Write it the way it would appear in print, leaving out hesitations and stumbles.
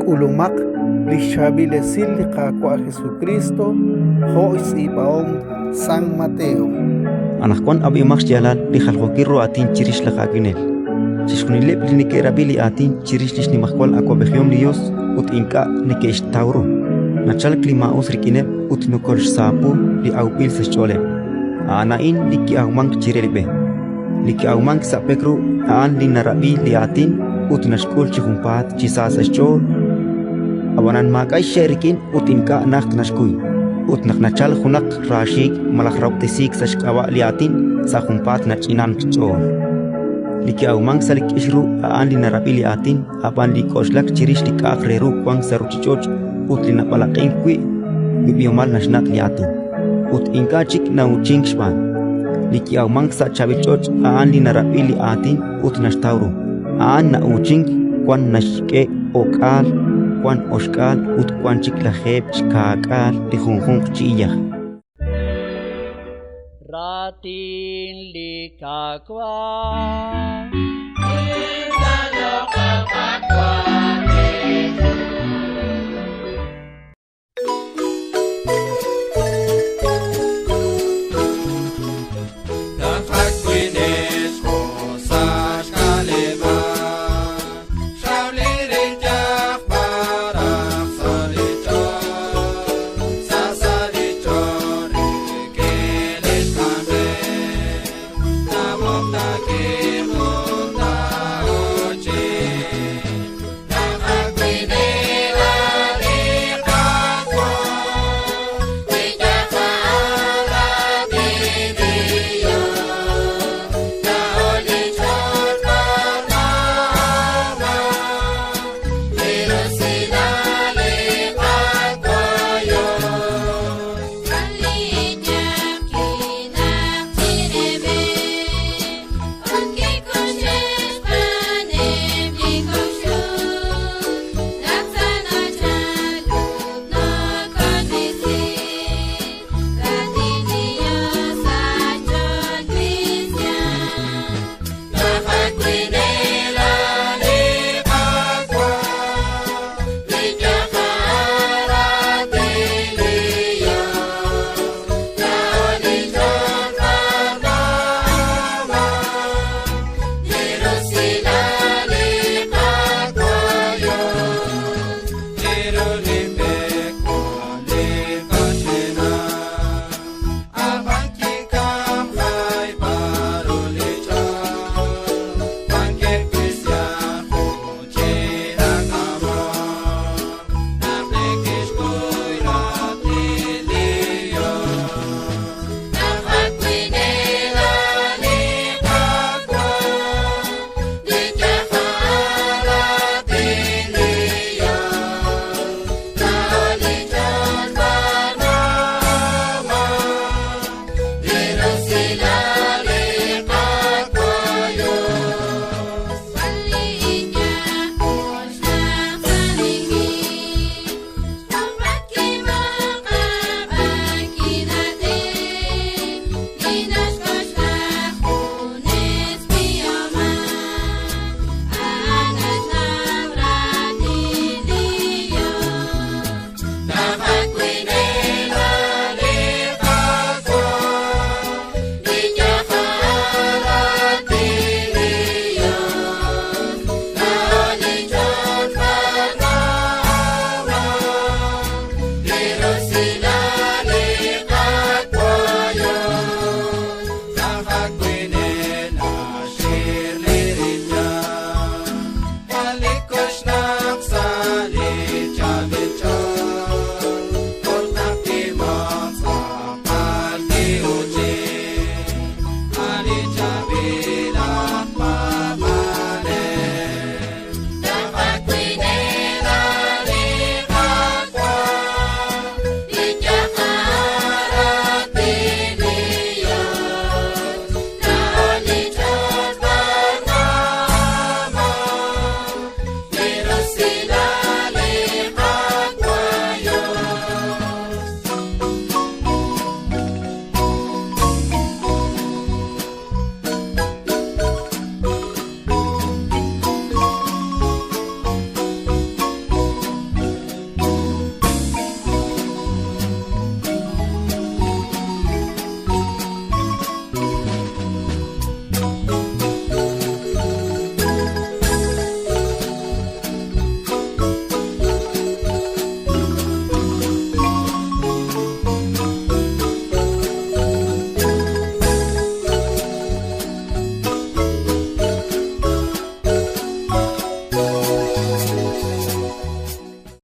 Kulumak lishabile silika kwa Jesucristo ho isipaom San Mateo. Anakkuan abi max jalal li khalqokirro atin chirish la kaginel. Sishkunilep li nikerabili atin chirish ni makwal akwabegion Dios ut inka nikesh tauro. Nachal klima usrikine ut nukol sapu li aupil sechole. Anain liki aumang chirelbe. Liki aumang sapekru aan li narabi li atin ut nashkul chihumpat chisas echol. Awanan makay sherikin ut inka nakht nashkuy. Ut naknachal hunak rashik malakrautisik sa shkawa liatin sa humpat na chinan kchor. Liki aumang salik ishru aan li narabi liatin apan li koshlak chirish li kakreru kwang sa ruchichoch ut li napalaking kwi bibiomal na shnak liatin. Ut inka chik na uching shpan. Liki aumang sa chavichoch aan li narabi liatin ut nashtauro. Aan na uching kwan nashke okal kwan oshkal ut kwan chik la kheb chkakal li khunkhung chiyah. Ratin likakwa